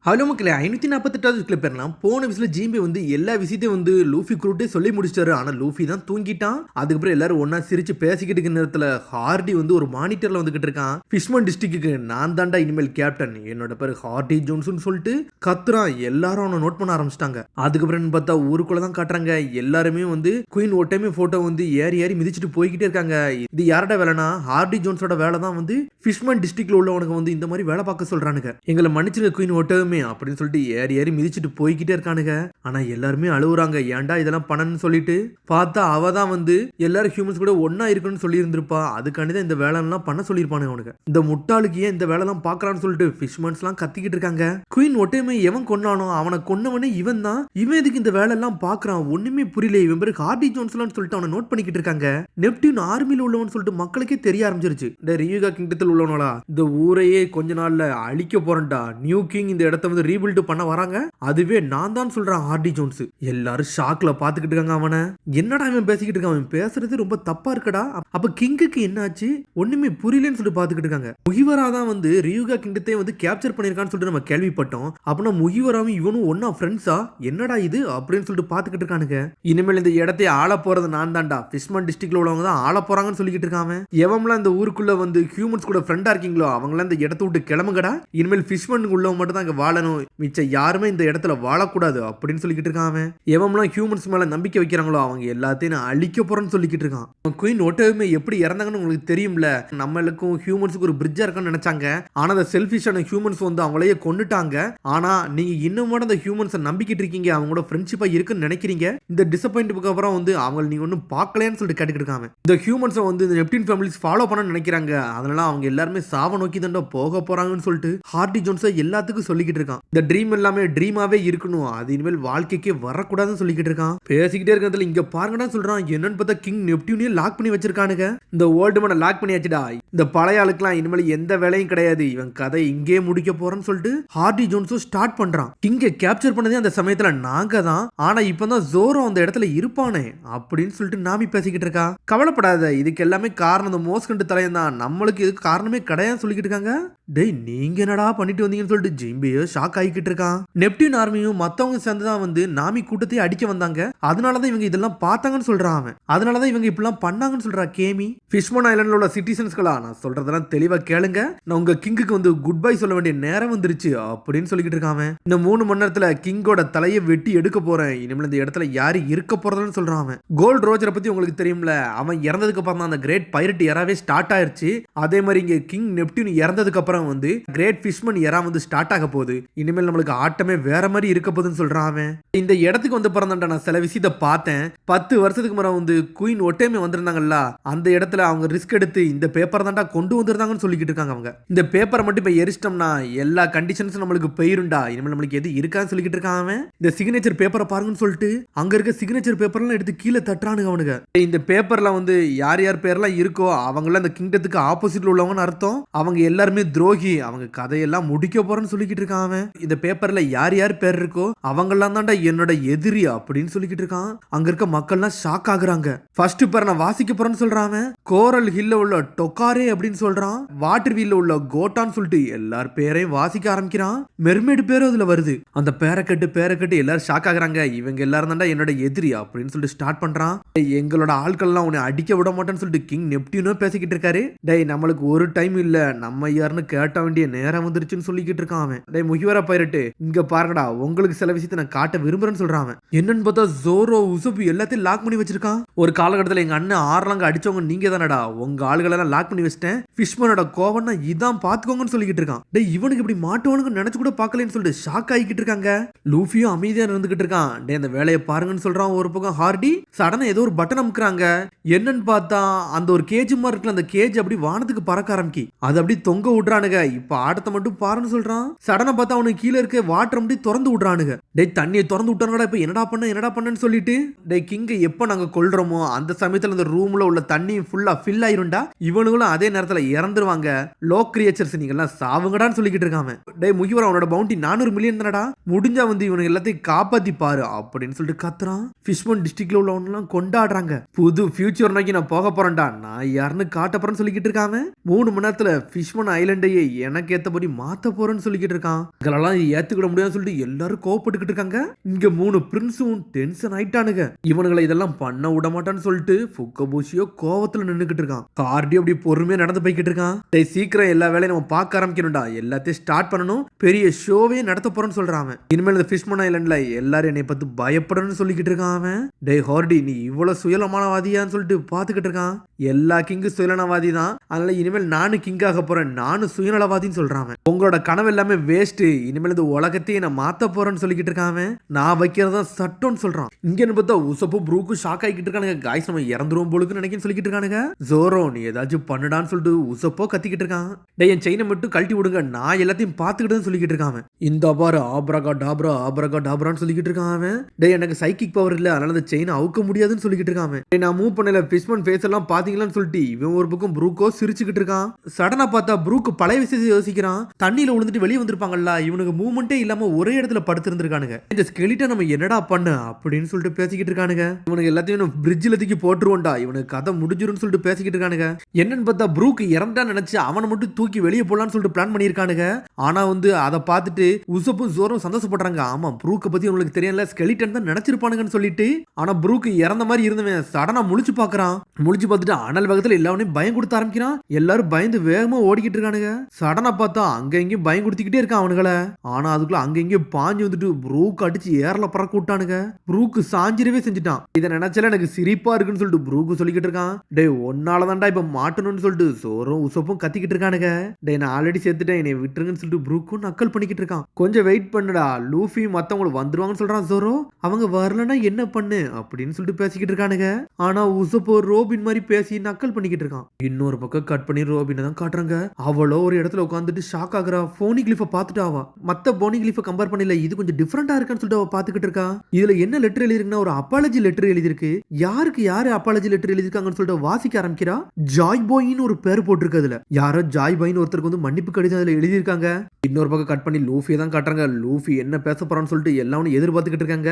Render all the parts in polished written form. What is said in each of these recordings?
Hello மக்களே 548வது clip பெறலாம். போன விசில ஜிம்பி எல்லா விஷயத்தையும் லூஃபி குரூட்டே சொல்லி முடிச்சிட்டாரு. ஆனா லூஃபி தான் தூங்கிட்டான். அதுக்கப்புறம் எல்லாரும் ஒன்னா சிரிச்சு பேசிக்கிட்டு இருக்க நேரத்துல ஹார்டி ஒரு மானிட்டர்ல வந்துகிட்டு இருக்கான். ஃபிஷ்மன் டிஸ்ட்ரிக்ட்டுக்கு நான் தாண்டா இனிமேல் கேப்டன், என்னோட பேரு ஹார்டி ஜோன்ஸ்னு சொல்லிட்டு கத்துறான். எல்லாரும் அவனை நோட் பண்ண ஆரம்பிச்சிட்டாங்க. அதுக்கப்புறம் பார்த்தா ஊருக்குள்ள தான் காட்டுறாங்க. எல்லாருமே குயின் ஒட்டையுமே போட்டோ ஏறி ஏறி மிதிச்சுட்டு போய்கிட்டே இருக்காங்க. இது யாரோட வேலைனா ஹார்டி ஜோன்ஸோட வேலை தான். ஃபிஷ்மன் டிஸ்ட்ரிக்ட்ல உள்ளவனுக்கு இந்த மாதிரி வேலை பார்க்க சொல்றானுங்க. எங்களை மன்னிச்சிருக்க குயின் ஒட்டவே அப்படின்னு சொல்லிட்டு ஏறி ஏறி மிதிச்சுட்டு போய்கிட்டே இருக்கானுங்க. ஆனா எல்லாருமே அழுவுறாங்க, ஏன்டா இதெல்லாம் பண்ணணும்னு சொல்லிட்டு. பார்த்தா அவ தான் எல்லாரும் ஹியூமன்ஸ் கூட ஒன்னா இருக்கணும்னு சொல்லி இருந்திருப்பா. அதுக்காண்டிதான் இந்த வேலை எல்லாம் பண்ண சொல்லியிருப்பானுங்க அவனுக்கு. இந்த முட்டாளுக்கு ஏன் இந்த வேலை எல்லாம் பாக்குறான்னு சொல்லிட்டு ஃபிஷ்மன்ஸ் எல்லாம் கத்திக்கிட்டு இருக்காங்க. குயின் ஒட்டையுமே எவன் கொண்டானோ அவனை கொன்னவனே இவன் தான். இவன் எதுக்கு இந்த வேலை எல்லாம் பாக்குறான் ஒண்ணுமே புரியல. இவன் பேரு ஹார்டி ஜோன்ஸ்லாம் சொல்லிட்டு அவனை நோட் பண்ணிக்கிட்டு இருக்காங்க. நெப்டியூன் ஆர்மியில உள்ளவன் சொல்லிட்டு மக்களுக்கே தெரிய ஆரம்பிச்சிருச்சு. இந்த ரியூகா கிங்டத்தில் உள்ளவனோட இந்த ஊரையே கொஞ்ச நாள்ல அழிக்க போறேன்டா, நியூ கிங் இந்த இடத்த ரீபில்ட் பண்ண வராங்க, அதுவே நான் தான் சொல்றேன் ஹார்டி ஜோன்ஸ். எல்லாரும் ஷாக்ல பாத்துக்கிட்டு இருக்காங்க. அவனை என்னடா இவன் பேசிக்கிட்டு இருக்கான், அவன் பேசுறது ரொம்ப தப்பா இருக்கடா. அப்ப கிங்குக்கு என்னாச்சு ஒண்ணுமே புரியலன்னு சொல்லிட்டு பாத்துக்கிட்டு இருக்காங்க. முகிவரா தான் ரியூகா கிங்டத்தை கேப்சர் பண்ணிருக்கான்னு சொல்லிட்டு நம்ம கேள்விப்பட்டோம். அப்படின்னா முகிவராவும் இவனும் ஒன்னா ஃப்ரெண்ட்ஸா, என்னடா இது அப்படின்னு சொல்லிட்டு பாத்துக்கிட்டு இருக்கானுங்க. இனிமேல் இந்த இடத்தை ஆள போறது நான் தான்டா, ஃபிஷ்மன் டிஸ்ட்ரிக்ட்ல உள்ளவங்க தான் ஆள போறாங்கன்னு சொல்லிக்கிட்டு இருக்காங்க. எவம்லாம் இந்த ஊருக்குள்ள ஹியூமன்ஸ் கூட ஃப்ரெண்டா இருக்கீங்களோ அவங்களாம் இந்த இடத்த விட்டு கிளம்புங்கடா, இனிமேல் ஃபிஷ்மன் உள்ளவங்க மட்டும் தான் இங்க வாழணும், மிச்ச யாருமே இந்த இடத்துல வாழக்கூடாது அப்படின்னு சொல்லிக்கிட்டு இருக்கான். அவன் எவன்லாம் ஹியூமன்ஸ் மேல நம்பிக்கை வைக்கிறாங்களோ அவங்க எல்லாத்தையும் நான் அழிக்க போறேன்னு சொல்லிக்கிட்டு இருக்கான். குயின் ஒட்டகமே எப்படி இறந்தாங்கன்னு உங்களுக்கு தெரியும்ல. நம்மளுக்கும் ஹியூமன்ஸுக்கு ஒரு பிரிட்ஜா இருக்குன்னு நினைச்சாங்க. ஆனா அந்த செல்ஃபிஷான ஹியூமன்ஸ் அவங்களையே கொன்னுட்டாங்க. ஆனா நீங்க இன்னும் அந்த ஹியூமன்ஸை நம்பிக்கிட்டு இருக்கீங்க, அவங்களோட ஃப்ரெண்ட்ஷிப்பா இருக்குன்னு நினைக்கிறீங்க. இந்த டிசப்பாயிண்ட்டுக்கு அப்புறம் அவங்க நீங்க ஒன்னும் பார்க்கலன்னு சொல்லிட்டு கேட்டுக்கிட்டு இருக்காங்க. இந்த ஹியூமன்ஸை இந்த நெப்டியூன் ஃபேமிலிஸ் ஃபாலோ பண்ண நினைக்கிறாங்க. அதனால அவங்க எல்லாருமே சாவ நோக்கி தான் போக போறாங்கன்னு சொல்லிட்டு ஹார்டி ஜோன்ஸை எல்லாத்துக்கும் சொல்லிக்கிட்டு இருக்கான். இந்த ட்ரீம் எல்லாமே ட்ரீமாவே இருக்கணும், அது இனிமேல் வாழ்க்கைக்கே வரக்கூடாதுன்னு சொல்லிக்கிட்டு இருக்கான். பேசிக்கிட்டே இருக்கிறதுல இங்க பாருங்கடா சொல்றான். என்னன்னு பார்த்தா கிங் நெப்டியூனே லாக் பண்ணி வச்சிருக்கானுங்க. இந்த ஓல்டு மேனை லாக் பண்ணியாச்சுடா, இந்த பழைய ஆளுக்குலாம் இனிமேல் எந்த வேலையும் கிடையாது, இவன் கதை இங்கே முடிக்க போறேன்னு சொல்லிட்டு ஹார்டி ஜோன்ஸும் ஸ்டார்ட் பண்றான். கிங்கை கேப்சர் பண்ணதே அந்த சமயத்துல நாங்க தான், ஆனா இப்பதான் ஜோரோ அந்த இடத்துல இருப்பானே அப்படின்னு சொல்லிட்டு நாமி பேசிக்கிட்டு இருக்கா. கவலைப்படாத, இதுக்கு எல்லாமே காரணம் இந்த மோஸ்கண்டு தலையன் தான், நம்மளுக்கு இதுக்கு காரணமே கிடையாதுன்னு சொல்லிக்கிட்டு இருக்காங்க. டேய் நீங்க என்னடா பண்ணிட்டு வந்தீங்கன்னு சொல்லிட்டு ஜிம்பியோ ஷாக் ஆகிக்கிட்டு இருக்கான். நெப்டியூன் ஆர்மியும் மத்தவங்க சேர்ந்து தான் நாமி கூட்டத்தையே அடிக்க வந்தாங்க. அதனாலதான் இவங்க இதெல்லாம் பார்த்தாங்கன்னு சொல்றான் அவன். அதனாலதான் இவங்க இப்படிலாம் பண்ணாங்கன்னு சொல்றா கேமி. ஃபிஷ்மன் ஐலண்ட்ல உள்ள சிட்டிசன்ஸ்களா, நான் சொல்றதெல்லாம் தெளிவா கேளுங்க, நான் உங்க கிங்குக்கு குட் பை சொல்ல வேண்டிய நேரம் வந்துருச்சு அப்படின்னு சொல்லிக்கிட்டு இருக்கான். இந்த 3 மணி நேரத்துல கிங்கோட தலையை வெட்டி எடுக்க போறேன், இனிமேல் இந்த இடத்துல யாரு இருக்க போறதுன்னு சொல்றான் அவன். கோல்ட் ரோஜரை பத்தி உங்களுக்கு தெரியும்ல, அவன் இறந்ததுக்கு அப்புறம் தான் அந்த கிரேட் பைரட் எராவே ஸ்டார்ட் ஆயிருச்சு. அதே மாதிரி இங்க கிங் நெப்டியூன் இறந்ததுக்கு அப்புறம் கிரேட் ஃபிஷ்மன் எரா ஸ்டார்ட் ஆக போகுது. இனிமேல் நம்மளுக்கு ஆட்டமே வேற மாதிரி இருக்க போகுதுன்னு சொல்றான் அவன். இந்த இடத்துக்கு பிறந்தாண்டா நான் சில விஷயத்தை பார்த்தேன். 10 வருஷத்துக்கு முறை குயின் ஒட்டேமே வந்திருந்தாங்கல்ல, அந்த இடத்துல அவங்க ரிஸ்க் எடுத்து இந்த பேப்பர் தான்டா கொண்டு வந்திருந்தாங்கன்னு சொல்லிக்கிட்டு இருக்காங்க அவங்க. இந்த பேப்பரை மட்டும் இப்ப எரிச்சிட்டோம்னா எல்லா கண்டிஷன்ஸும் நம்மளுக்கு போயிருண்டா, இனிமேல் நம்மளுக்கு எது இருக்கான்னு சொல்லிக்கிட்டு இருக்கான் அவன். இந்த சிக்னேச்சர் பேப்பரை பாருங்கன்னு சொல்லிட்டு அங்க இருக்க சிக்னேச்சர் பேப்பர்லாம் எடுத்து கீழே தட்டுறானுங்க அவனுங்க. இந்த பேப்பர்ல யார் யார் பேர்லாம் இருக்கோ அவங்களாம் இந்த கிங்டத்துக்கு ஆப்போசிட்ல உள்ளவங்கன்னு அர்த்தம். அவங்க எல்லாருமே துரோகி, அவங்க கதையெல்லாம் முடிக்க போறேன்னு சொல்லிக்கிட்டு இருக்கான் அவன். இந்த பேப்பர்ல யார் யார் பேர் இருக்கோ அவங்கெல்லாம் தான்டா என்னோட எதிரி அப்படின்னு சொல்லிக்கிட்டு இருக்கான். அங்க இருக்க மக்கள்லாம் ஷாக் ஆகுறாங்க. ஃபர்ஸ்ட் பேர் நான் வாசிக்க போறேன்னு சொல்றான். கோரல் ஹில்ல உள்ள டொக்காரே அப்படின்னு சொல்றான். வாட்டர் வீல்ல உள்ள கோட்டான்னு சொல்லிட்டு எல்லார் பேரையும் வாசிக்க ஆரம்பிக்கிறான். மெர்மேடு பேரும் அதுல வருது. அந்த பேரை கட்டு எல்லாரும் ஷாக் ஆகுறாங்க. இவங்க எல்லாரும் தான்டா என்னோட எதிரி அப்படின்னு சொல்லிட்டு ஸ்டார்ட் பண்றான். எங்களோட ஆட்கள்லாம் உன்னை அடிக்க விட மாட்டேன்னு சொல்லிட்டு கிங் நெப்டியூனோ பேசிக்கிட்டு இருக்காரு. டேய் நம்மளுக்கு ஒரு டைம் இல்ல, நம்ம யாருன்னு கேட்ட வேண்டிய நேரம் வந்துருச்சுன்னு சொல்லிக்கிட்டு இருக்கான் அவன். டேய் முகிவரா பைரட்டு, இங்க பாருங்கடா, உங்களுக்கு சில விஷயத்தை நான் காட்ட விரும்புறேன்னு சொல்றான் அவன். என்னன்னு பார்த்தா ஜோரோ உசுபு எல்லாத்தையும் லாக் பண்ணி வச்சிருக்கான். ஒரு காலகட்டத்தில் எங்க அண்ணன் ஆர்லாங்க அடிச்சவங்க நீங்க தானடா, உங்க ஆளுகளெல்லாம் லாக் பண்ணி வச்சிட்டேன், ஃபிஷ்மனோட கோவம்னா இதான் பாத்துக்கோங்கன்னு சொல்லிக்கிட்டு இருக்கான். டேய் இவனுக்கு இப்படி மாட்டுவானுங்க நினைச்சு கூட பார்க்கலன்னு சொல்லிட்டு ஷாக் ஆகிக்கிட்டு இருக்காங்க. லூஃபியும் அமைதியா இருந்துகிட்டு இருக்கான். டே அந்த வேலையை பாருங்கன்னு சொல்றான். ஒரு பக்கம் ஹார்டி சடனா ஏதோ ஒரு பட்டன் அமுக்குறாங்க. என்னன்னு பார்த்தா அந்த ஒரு கேஜ் மாதிரி இருக்குல்ல, அந்த கேஜ் அப்படி வானத்துக்கு பறக்க ஆரம்பிக்கி அது அப்படி தொங்க விடுறானுங்க. இப்ப ஆட்டத்தை மட்டும் பாருன்னு சொல்றான். சடனா பார்த்தா அவனுக்கு கீழே இருக்க வாட்டர் மட்டும் திறந்து விடுறானுங்க. டேய் தண்ணியை திறந்து விட்டானுங்கடா, இப்ப என்னடா பண்ணன்னு சொல்லிட்டு டேய் கிங்க எப்ப நாங்க கொல்றோமோ அந்த சமயத்துல அந்த ரூம்ல உள்ள தண்ணி ஃபுல்லா ஃபில் ஆயிரும்டா, இவனுங்களும் அதே நேரத்துல இறந்துருவாங்க, லோ கிரியேச்சர்ஸ் நீங்க எல்லாம் சாவுங்கடான்னு சொல்லிக்கிட்டு இருக்காங்க. டேய் முகிவரா அவனோட பவுண்டி 400 மில்லியன் தானடா, முடிஞ்சா இவனுக்கு எல்லாத்தையும் காப்பாத்தி பாரு அப்படின்னு சொல்லிட்டு கத்துறான். ஃபிஷ்மன் டிஸ்ட்ரிக்ட்ல உள்ளவனெல்லாம் கொண்டாடுறாங்க. புது ஃபியூச்சர் நோக்கி நான் போக போறேன்டா, நான் யாருன்னு காட்ட போறேன்னு சொல்லிக்கிட்டு இருக்காங்க. 3 மணி நேரத்துல ஃபிஷ்மன் ஐலண்டை சண்டையை எனக்கு ஏத்தபடி மாத்த போறேன்னு சொல்லிக்கிட்டு இருக்கான். இதெல்லாம் ஏத்துக்கிட முடியாதுன்னு சொல்லிட்டு எல்லாரும் கோவப்பட்டுக்கிட்டு இருக்காங்க. இங்க 3 பிரின்ஸும் டென்ஷன் ஆயிட்டானுங்க. இவனுங்களை இதெல்லாம் பண்ண விட மாட்டான்னு சொல்லிட்டு ஃபுக்கபூஷியோ கோவத்துல நின்னுக்கிட்டு இருக்கான். ஹார்டி அப்படி பொறுமையா நடந்து போய்கிட்டு இருக்கான். டேய் சீக்கிரம் எல்லா வேலையும் நம்ம பார்க்க ஆரம்பிக்கணும்டா, எல்லாத்தையும் ஸ்டார்ட் பண்ணணும், பெரிய ஷோவே நடத்த போறேன்னு சொல்றான் அவன். இனிமேல் இந்த ஃபிஷ்மன் ஐலண்ட்ல எல்லாரும் என்னை பார்த்து பயப்படணும்னு சொல்லிக்கிட்டு இருக்கான் அவன். டேய் ஹார்டி நீ இவ்வளவு சுயநலமானவாதியான்னு சொல்லிட்டு பாத்துக்கிட்டு இருக்கான். எல்லா கிங்கு சுயநலவாதி தான், அதனால இனிமேல் நானும் கிங் ஆக போறேன், நானும் சுயநலவாதின்னு சொல்றான். உங்களோட கனவு எல்லாமே வேஸ்ட், இனிமேல் இந்த உலகத்தையே நான் மாத்த போறேன்னு சொல்லிக்கிட்டு இருக்கான். நான் வைக்கிறதா சட்டம்னு சொல்றான். இங்கன்னு பார்த்தா உசப்பு ப்ரூக்கு ஷாக் ஆகிட்டு இருக்கானுங்க. காய்ஸ் நம்ம இறந்துருவோம் போலுக்கு நினைக்கிறேன்னு சொல்லிக்கிட்டு இருக்கானுங்க. ஜோரோ நீ ஏதாச்சும் பண்ணுடான்னு சொல்லிட்டு உசப்போ கத்திக்கிட்டு இருக்கான். டேய் என் செயினை மட்டும் கழட்டி விடுங்க, நான் எல்லாத்தையும் பார்த்துக்கிட்டு சொல்லிக்கிட்டு இருக்கான். இந்த பாரு ஆப்ரகா டாப்ரா ஆப்ரகா டாப்ரான்னு சொல்லிக்கிட்டு இருக்கான் அவன். டேய் எனக்கு சைக்கிக் பவர் இல்ல, அதனால அந்த செயினை அவுக்க முடியாதுன்னு சொல்லிக்கிட்டு இருக்கான். டேய் நான் மூவ் பண்ணல, ஃபிஷ்மன் ஃபேஸ் எல்லாம் பாத்தீங்களான்னு சொல்லிட்டு இவன் ஒரு பக்கம் ப்ரூக்கோ சிரிச்சுக்கிட்டு இருக்கான். சடனா பார்த்தா ப்ரூக்கு பழைய விஷயத்தை யோசிக்கிறான். தண்ணியில விழுந்துட்டு வெளியே வந்திருப்பாங்கல்ல, இவனுக்கு மூவ்மெண்டே இல்லாம ஒரே இடத்துல படுத்திருந்திருக்கானுங்க. இந்த ஸ்கெலிட்ட நம்ம என்னடா பண்ண அப்படின்னு சொல்லிட்டு பேசிக்கிட்டு இருக்கானுங்க. இவனுக்கு எல்லாத்தையும் பிரிட்ஜில் தூக்கி போட்டுருவோம்டா, இவனுக்கு கதை முடிஞ்சிரும்னு சொல்லிட்டு பேசிக்கிட்டு இருக்கானுங்க. என்னன்னு பார்த்தா ப்ரூக் இறந்தான்னு நினைச்சு அவனை மட்டும் தூக்கி வெளியே போலான்னு சொல்லிட்டு பிளான் பண்ணியிருக்கானுங்க. ஆனா வந்து அதை பார்த்துட்டு உசப்பும் ஜோரும் சந்தோஷப்படுறாங்க. ஆமா ப்ரூக்கை பத்தி உங்களுக்கு தெரியல, ஸ்கெலிட்டன் தான் நினைச்சிருப்பானுங்கன்னு சொல்லிட்டு. ஆனா ப்ரூக் இறந்த மாதிரி இருந்தவன் சடனா முழிச்சு பாக்குறான். முழிச்சு பார்த்துட்டு அனல் வேகத்துல எல்லாவனையும் பயம் கொடுத்து ஆரம்பிக்கிறான். எல்லாரும் பயந்து வேகமா ஓடிக்கிட்டு இருக்கானுங்க. சடனா பார்த்தா அங்க எங்கேயும் பயம் கொடுத்துக்கிட்டே இருக்கான் அவனுங்களை. ஆனா அதுக்குள்ள அங்க எங்கேயும் பாஞ்சு வந்துட்டு ப்ரூக் அடிச்சு ஏர்ல பறக்க விட்டானுங்க. ப்ரூக் சாஞ்சிரவே செஞ்சுட்டான். இதை நினைச்சால எனக்கு சிரிப்பா இருக்குன்னு சொல்லிட்டு ப்ரூக் சொல்லிக்கிட்டு இருக்கான். டே ஒன்னாலதான்டா இப்ப மாட்டணும்னு சொல்லிட்டு சோரும் உசப்பும் கத்திக்கிட்டு இருக்கானுங்க. டே நான் ஆல்ரெடி சேர்த்துட்டேன், என்னை விட்டுருங்கன்னு சொல்லிட்டு ப்ரூக்கும் நக்கல் பண்ணிக்கிட்டு இருக்கான். கொஞ்சம் வெயிட் பண்ணுடா, லூஃபி மத்தவங்களுக்கு வந்துருவாங்கன்னு சொல்றான் ஜோரோ. அவங்க வரலன்னா என்ன பண்ணு அப்படின்னு சொல்லிட்டு பேசிக்கிட்டு இருக்கானுங்க. ஆனா உசப்போ ரோபின் மாதிரி பேசி நக்கல் பண்ணிக்கிட்டு இருக்கான். இன்னொரு பக்கம் கட் பண்ணி ரோபினை தான் காட்டுறாங்க. அவளோ ஒரு இடத்துல உட்காந்துட்டு ஷாக் ஆகுறா. போனி கிளிஃப பாத்துட்டு ஆவா மத்த போனி கிளிஃப கம்பேர் பண்ணல, இது கொஞ்சம் டிஃபரெண்டா இருக்கான்னு சொல்லிட்டு அவ பாத்துக்கிட்டு இருக்கா. இதுல என்ன லெட்டர் எழுதிருக்குன்னா ஒரு அப்பாலஜி லெட்டர் எழுதிருக்கு. யாருக்கு யாரு அப்பாலஜி லெட்டர் எழுதிருக்காங்கன்னு சொல்லிட்டு வாசிக்க ஆரம்பிக்கிறா. ஜாய் பாய்னு ஒரு பேர் போட்டிருக்கு. அதுல யாரோ ஜாய் பாய்னு ஒருத்தருக்கு வந்து மன்னிப்பு கடிதம் அதுல எழுதியிருக்காங்க. இன்னொரு பக்கம் கட் பண்ணி லூஃபியை தான் காட்டுறாங்க. லூஃபி என்ன பேச போறான்னு சொல்லிட்டு எல்லாரும் எதிர்பார்த்துக்கிட்டு இருக்காங்க.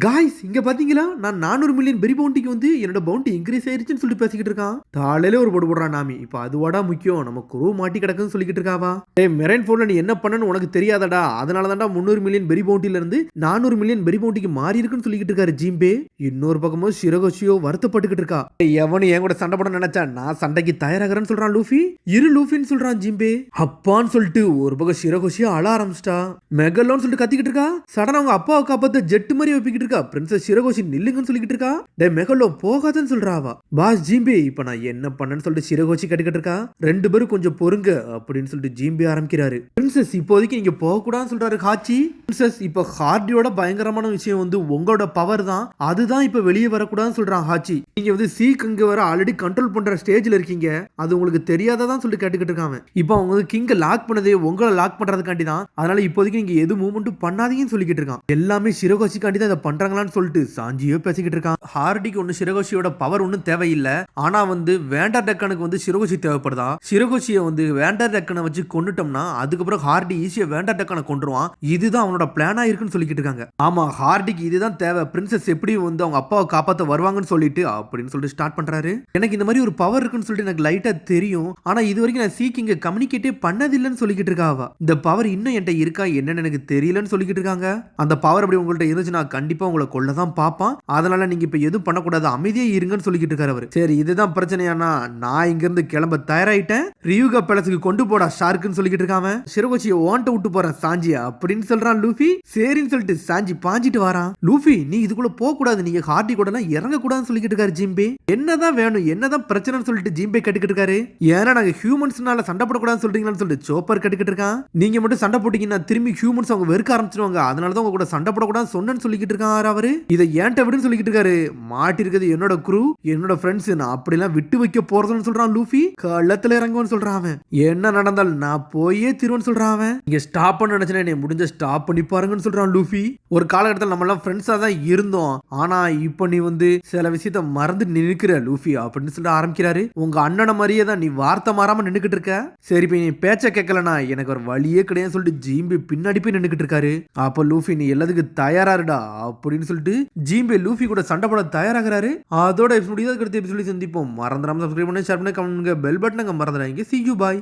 காய்ஸ் இங்க பாத்தீங்களா, நான் 400 மில்லியன் பெரி பவுண்டிக்கு வந்து என்னோட பவுண்டி இன்க்ரீஸ் ஆயிருச்சுன்னு சொல்லிட்டு பேசிக்கிட்டு இருக்கான். தாளையில ஒரு போடு போடுறான் நாமி. இப்ப அதுவாடா முக்கியம், நம்ம குரு மாட்டி கிடக்குன்னு சொல்லிக்கிட்டு இருக்காவா. டேய் மெரைன் ஃபோர்ல நீ என்ன பண்ணன்னு உனக்கு தெரியாதடா, அதனால தான்டா 300 மில்லியன் பெரி பவுண்டில இருந்து 400 மில்லியன் பெரி பவுண்டிக்கு மாறி இருக்குன்னு சொல்லிக்கிட்டு இருக்காரு ஜிம்பே. இன்னொரு பக்கமும் சிரகோஷியோ வருத்தப்பட்டுக்கிட்டு இருக்கா. எவனு என் கூட சண்டை போட நினைச்சா நான் சண்டைக்கு தயாராகிறேன்னு சொல்றான் லூஃபி. இரு லூஃபின்னு சொல்றான் ஜிம்பே. அப்பான்னு சொல்லிட்டு ஒரு பக்கம் சிரகோஷியோ அழ ஆரம்பிச்சிட்டா. மெகலோன்னு சொல்லிட்டு கத்திக்கிட்டு இருக்கா. சடனா அவங்க அப்பாவை காப்பாத்த ஜெட்டு மாதிரி வைப்பிக்கிட்டு இருக்கா. பிரின்சஸ் சிரகோஷி நில்லுங்கன்னு சொல்லிக்கிட்டு இருக்கா. டே மெகலோ போகாதன்னு சொல்றாவா. பாஸ் ஜிம்பே இப்ப நான் என்ன பண்ணேன்னு சொல்லிட்டு சிரகோஷி கட்டிக்கிட்டு இருக்கா. 2 பேரும் கொஞ்சம் பொறுங்க அப்படின்னு சொல்லிட்டு ஜிம்பே ஆரம்பிக்கிறாரு. பிரின்சஸ் இப்போதைக்கு நீங்க போக கூடாதுன்னு சொல்றாரு ஹாச்சி. பிரின்சஸ் இப்ப ஹார்டியோட பயங்கரமான விஷயம் வந்து உங்களோட பவர் தான், அதுதான் இப்ப வெளியே வரக்கூடாதுன்னு சொல்றான் ஹாச்சி. நீங்க வந்து சீக் அங்க வர ஆல்ரெடி கண்ட்ரோல் பண்ற ஸ்டேஜ்ல இருக்கீங்க, அது உங்களுக்கு தெரியாததான் சொல்லிட்டு கேட்டுக்கிட்டு இருக்காங்க. இப்போ அவங்க வந்து கிங்க லாக் பண்ணதே உங்களை லாக் பண்றதுக்காண்டி தான், அதனால இப்போதைக்கு நீங்க எது மூவ்மெண்ட்டும் பண்ணாதீங்கன்னு சொல்லிக்கிட்டு இருக்கான். எல்லாமே சிரகோஷிக்காண்டி தான் இதை பண்றாங்களான்னு சொல்லிட்டு சாஞ்சியோ பேசிக்கிட்டு இருக்கான். ஹார்டிக்கு ஒன்னு சிரகோஷியோட பவர் ஒன்னும் தேவையில்லை, ஆனா வந்து வேண்டர் டெக்கனுக்கு வந்து சிரகோஷி தேவைப்படுதா. சிரகோஷியை வந்து வேண்டர் டெக்கனை வச்சு கொண்டுட்டோம்னா அதுக்கப்புறம் ஹார்டி ஈஸியா வேண்டர் டெக்கனை கொண்டுருவான். இதுதான் அவனோட பிளானா இருக்குன்னு சொல்லிக்கிட்டு இருக்காங்க. ஆமா ஹார்டிக்கு இதுதான் தேவை, பிரின்சஸ் எப்படி வந்து அவங்க அப்பாவை காப்பாத்த வருவாங்கன்னு சொல்லிட்டு அப்படின்னு சொல்லிட்டு ஸ்டார்ட் பண்றாரு. எனக்கு இந்த மாதிரி ஒரு பவர் இருக்குன்னு சொல்லிட்டு எனக்கு லைட்டா தெரியும், ஆனா இது வரைக்கும் நான் சீக்கிங்க கம்யூனிகேட்டே பண்ணதில்லைன்னு சொல்லிக்கிட்டு இருக்காவா. இந்த பவர் இன்னும் என்கிட்ட இருக்கா என்னன்னு எனக்கு தெரியலன்னு சொல்லிக்கிட்டு இருக்காங்க. அந்த பவர் அப்படி உங்கள்ட்ட இருந்துச்சுன்னா கண்டிப்பா உங்களை கொள்ளதான் பார்ப்பான், அதனால நீங்க இப்ப எதுவும் பண்ணக்கூடாது, அமைதியே இருங்கன்னு சொல்லிக்கிட்டு இருக்காரு அவரு. சரி இதுதான் பிரச்சனையானா நான் இங்க இருந்து கிளம்ப தயாராயிட்டேன், ரியூகா பேலஸுக்கு கொண்டு போடா ஷார்க்குன்னு சொல்லிக்கிட்டு இருக்காம. சிரகோச்சியை ஓன்ட்ட விட்டு போறேன் சாஞ்சியா அப்படின்னு சொல்றான் லூஃபி. சரின்னு சொல்லிட்டு சாஞ்சி பாஞ்சிட்டு வரான். லூஃபி நீ இதுக்குள்ள போக கூடாது, நீங்க ஹார்டி கூட எல்லாம் இறங்க கூடாதுன்னு சொல்லிக்கிட்டு இருக்காரு ஜிம்பே. என்னதான் வேணும் என்னதான் பிரச்சனைன்னு சொல்லிட்டு ஜிம்பே கட்டிக்கிட்டு இருக்காரு. ஏன்னா நாங்க ஹியூமன்ஸ்னால சண்டை போடக்கூடாதுன்னு சொல்றீங்களான்னு சொல்லிட்டு சோப்பர் கட்டிக்கிட்டு இருக்கான். நீங்க மட்டும் சண்டை போட்டீங்கன்னா திரும்பி ஹியூமன்ஸ் அவங்க வெறுக்க ஆரம்பிச்சிருவாங்க, அதனாலதான் உங்க கூட சண்டை போடக்கூடாதுன்னு சொன்னேன்னு சொல்லிக்கிட்டு இருக்காரு அவரு. இதை ஏன்ட்ட விடுன்னு சொல்லிக்கிட்டு இருக்காரு. மாட்டி இருக்கிறது என்னோட குரூ என்னோட ஃப்ரெண்ட்ஸ், நான் அப்படிலாம் விட்டு வைக்க போறதுன்னு சொல்றான் லூஃபி. கள்ளத்துல இறங்குவான்னு சொல்றான் அவன். என்ன நடந்தாலும் நான் போயே திருவன்னு சொல்றான் அவன். இங்க ஸ்டாப் பண்ண நினைச்சேன், நீ முடிஞ்ச ஸ்டாப் பண்ணி பாருங்கன்னு சொல்றான் லூஃபி. ஒரு காலகட்டத்தில் நம்ம எல்லாம் ஃப்ரெண்ட்ஸா தான் இருந்தோம், ஆனா இப்போ நீ வந்து சில விஷயத்த மறந்து நிற்கிற லூஃபி அப்படின்னு சொல்லிட்டு ஆரம்பிக்கிறாரு. உங்க அண்ணனை மாதிரியே தான் நீ வார்த்தை மாறாம நின்னுக்கிட்டு இருக்க. சரி இப்ப நீ பேச்ச கேட்கலனா எனக்கு ஒரு வழியே கிடையாது சொல்லிட்டு ஜிம்பே பின்னாடி போய் நின்னுக்கிட்டு இருக்காரு. அப்ப லூஃபி நீ எல்லாத்துக்கும் தயாராருடா அப்படின்னு சொல்லிட்டு ஜிம்பே லூஃபி கூட சண்டை போட தயாராகிறாரு. அதோட முடியாத கருத்து சொல்லி சந்திப்போம். மறந்துடாம சப்ஸ்கிரைப் பண்ணி ஷேர் பண்ணி கமெண்ட் பெல் பட்டனை மறந்துடாங்க. See you bye.